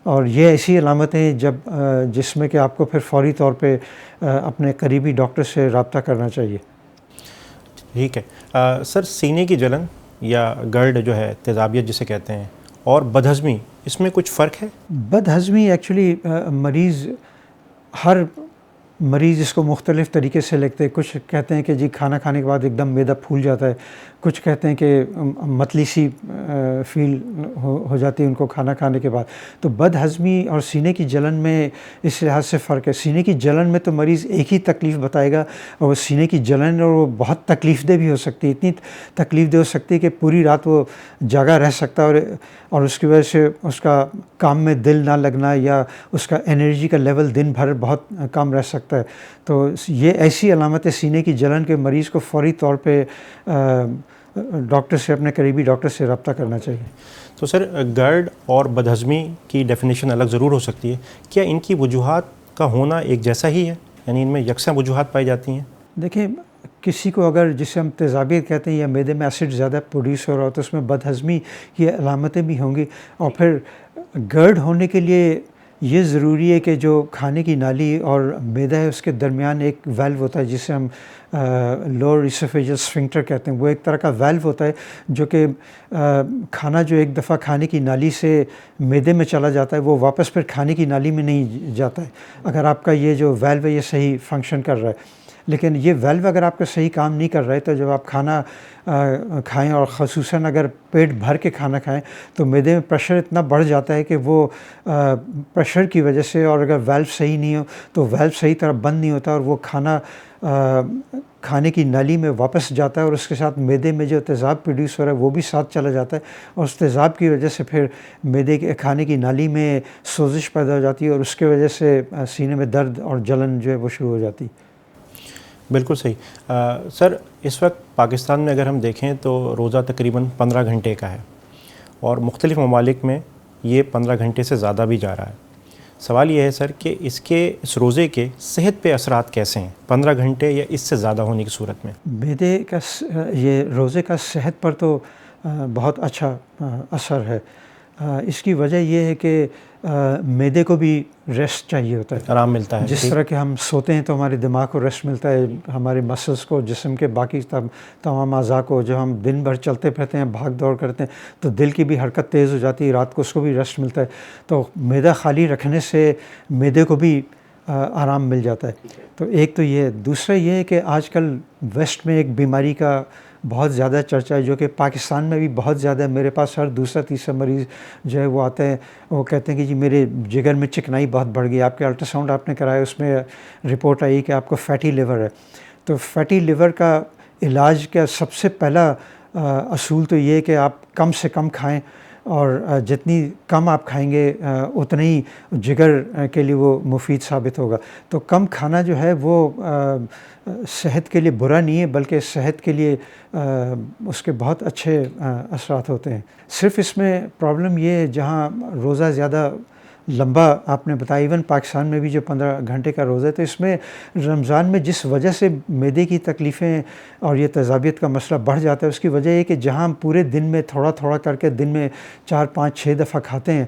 اور یہ ایسی علامتیں ہیں جس میں کہ آپ کو پھر فوری طور پہ اپنے قریبی ڈاکٹر سے رابطہ کرنا چاہیے۔ ٹھیک ہے سر، سینے کی جلن یا گرڈ جو ہے، تیزابیت جسے کہتے ہیں، اور بدہضمی، اس میں کچھ فرق ہے؟ بدہضمی ایکچولی ہر مریض اس کو مختلف طریقے سے لکھتے ہیں۔ کچھ کہتے ہیں کہ جی کھانا کھانے کے بعد ایک دم معدہ پھول جاتا ہے، کچھ کہتے ہیں کہ متلی سی فیل ہو جاتی ہے ان کو کھانا کھانے کے بعد۔ تو بدہضمی اور سینے کی جلن میں اس لحاظ سے فرق ہے۔ سینے کی جلن میں تو مریض ایک ہی تکلیف بتائے گا، اور وہ سینے کی جلن اور وہ بہت تکلیف دہ بھی ہو سکتی ہے، اتنی تکلیف دہ ہو سکتی ہے کہ پوری رات وہ جاگا رہ سکتا ہے، اور اس کی وجہ سے اس کا کام میں دل نہ لگنا یا اس کا انرجی کا لیول دن بھر بہت کم رہ سکتا ہے۔ تو یہ ایسی علامت ہے سینے کی جلن کے مریض کو فوری طور پہ ڈاکٹر سے، اپنے قریبی ڈاکٹر سے رابطہ کرنا چاہیے۔ تو سر، گرڈ اور بدہضمی کی ڈیفینیشن الگ ضرور ہو سکتی ہے، کیا ان کی وجوہات کا ہونا ایک جیسا ہی ہے، یعنی ان میں یکساں وجوہات پائی جاتی ہیں؟ دیکھیں، کسی کو اگر جسے ہم تیزابیت کہتے ہیں یا معدے میں ایسڈ زیادہ پروڈیوس ہو رہا ہو تو اس میں بدہضمی کی علامتیں بھی ہوں گی۔ اور پھر گرڈ ہونے کے لیے یہ ضروری ہے کہ جو کھانے کی نالی اور معدہ ہے اس کے درمیان ایک ویلو ہوتا ہے جسے ہم لوور اسوفیجل اسفنکٹر کہتے ہیں۔ وہ ایک طرح کا ویلو ہوتا ہے جو کہ کھانا جو ایک دفعہ کھانے کی نالی سے معدے میں چلا جاتا ہے وہ واپس پھر کھانے کی نالی میں نہیں جاتا ہے، اگر آپ کا یہ جو ویلو ہے یہ صحیح فنکشن کر رہا ہے۔ لیکن یہ ویلو اگر آپ کا صحیح کام نہیں کر رہا ہے تو جب آپ کھانا کھائیں، اور خصوصاً اگر پیٹ بھر کے کھانا کھائیں، تو معدے میں پریشر اتنا بڑھ جاتا ہے کہ وہ پریشر کی وجہ سے، اور اگر ویلو صحیح نہیں ہو تو ویلو صحیح طرح بند نہیں ہوتا، اور وہ کھانا کھانے کی نالی میں واپس جاتا ہے، اور اس کے ساتھ معدے میں جو تیزاب پروڈیوس ہو رہا ہے وہ بھی ساتھ چلا جاتا ہے، اور اس تیزاب کی وجہ سے پھر معدے کے کھانے کی نالی میں سوزش پیدا ہو جاتی ہے، اور اس کی وجہ سے سینے میں درد اور جلن جو ہے وہ شروع ہو جاتی ہے۔ بالکل صحیح۔ سر، اس وقت پاکستان میں اگر ہم دیکھیں تو روزہ تقریباً 15 گھنٹے کا ہے، اور مختلف ممالک میں یہ 15 گھنٹے سے زیادہ بھی جا رہا ہے۔ سوال یہ ہے سر کہ اس روزے کے صحت پہ اثرات کیسے ہیں 15 گھنٹے یا اس سے زیادہ ہونے کی صورت میں؟ معدے کا یہ روزے کا صحت پر تو بہت اچھا اثر ہے۔ اس کی وجہ یہ ہے کہ معدے کو بھی ریسٹ چاہیے ہوتا ہے، آرام ملتا ہے۔ جس طرح کہ ہم سوتے ہیں تو ہمارے دماغ کو ریسٹ ملتا ہے، ہمارے مسلس کو، جسم کے باقی تمام اعضاء کو، جو ہم دن بھر چلتے پھرتے ہیں، بھاگ دوڑ کرتے ہیں تو دل کی بھی حرکت تیز ہو جاتی ہے، رات کو اس کو بھی ریسٹ ملتا ہے۔ تو معدہ خالی رکھنے سے معدے کو بھی آرام مل جاتا ہے۔ تو ایک تو یہ، دوسرا یہ ہے کہ آج کل ویسٹ میں ایک بیماری کا بہت زیادہ چرچہ ہے جو کہ پاکستان میں بھی بہت زیادہ ہے۔ میرے پاس ہر دوسرا تیسرا مریض جو ہے وہ آتے ہیں، وہ کہتے ہیں کہ جی میرے جگر میں چکنائی بہت بڑھ گئی، آپ کے الٹرا ساؤنڈ آپ نے کرایا، اس میں رپورٹ آئی کہ آپ کو فیٹی لیور ہے۔ تو فیٹی لیور کا علاج کا سب سے پہلا اصول تو یہ ہے کہ آپ کم سے کم کھائیں، اور جتنی کم آپ کھائیں گے اتنا ہی جگر کے لیے وہ مفید ثابت ہوگا۔ تو کم کھانا جو ہے وہ صحت کے لیے برا نہیں ہے، بلکہ صحت کے لیے اس کے بہت اچھے اثرات ہوتے ہیں۔ صرف اس میں پرابلم یہ ہے جہاں روزہ زیادہ لمبا آپ نے بتایا، ایون پاکستان میں بھی جو 15 گھنٹے کا روزہ ہے، تو اس میں رمضان میں جس وجہ سے معدے کی تکلیفیں اور یہ تیزابیت کا مسئلہ بڑھ جاتا ہے، اس کی وجہ یہ کہ جہاں ہم پورے دن میں تھوڑا تھوڑا کر کے دن میں 4 5 6 دفعہ کھاتے ہیں،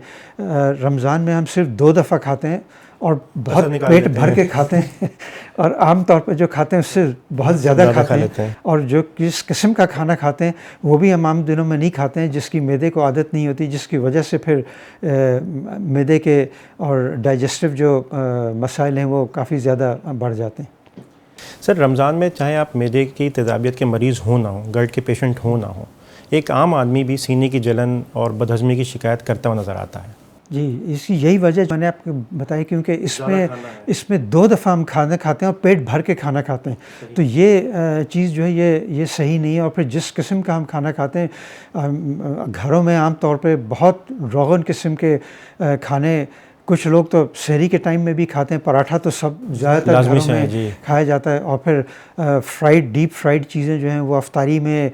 رمضان میں ہم صرف 2 دفعہ کھاتے ہیں، اور بہت پیٹ بھر کے کھاتے ہیں، اور عام طور پہ جو کھاتے ہیں اس سے بہت زیادہ کھاتے ہیں، اور جو جس قسم کا کھانا کھاتے ہیں وہ بھی ہم عام دنوں میں نہیں کھاتے ہیں، جس کی معدے کو عادت نہیں ہوتی، جس کی وجہ سے پھر معدے کے اور ڈائجسٹو جو مسائل ہیں وہ کافی زیادہ بڑھ جاتے ہیں۔ سر، رمضان میں چاہے آپ معدے کی تیزابیت کے مریض ہوں نہ ہوں، گرڈ کے پیشنٹ ہوں نہ ہوں، ایک عام آدمی بھی سینے کی جلن اور بدہضمی کی شکایت کرتا ہوا نظر آتا ہے۔ جی، اس کی یہی وجہ میں نے آپ کو بتائی، کیونکہ اس میں 2 دفعہ ہم کھانا کھاتے ہیں اور پیٹ بھر کے کھانا کھاتے ہیں، تو یہ چیز جو ہے یہ صحیح نہیں ہے۔ اور پھر جس قسم کا ہم کھانا کھاتے ہیں، گھروں میں عام طور پہ بہت روغن قسم کے کھانے، کچھ لوگ تو سحری کے ٹائم میں بھی کھاتے ہیں، پراٹھا تو سب زیادہ تر گھروں میں کھایا جاتا ہے، اور پھر ڈیپ فرائیڈ چیزیں جو ہیں وہ افطاری میں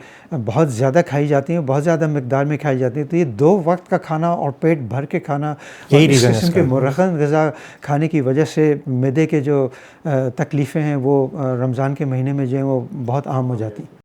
بہت زیادہ کھائی جاتی ہیں، بہت زیادہ مقدار میں کھائی جاتی ہیں۔ تو یہ 2 وقت کا کھانا اور پیٹ بھر کے کھانا اور اس قسم کے مرغن غذا کھانے کی وجہ سے معدے کے جو تکلیفیں ہیں وہ رمضان کے مہینے میں جو ہیں وہ بہت عام ہو جاتی ہیں۔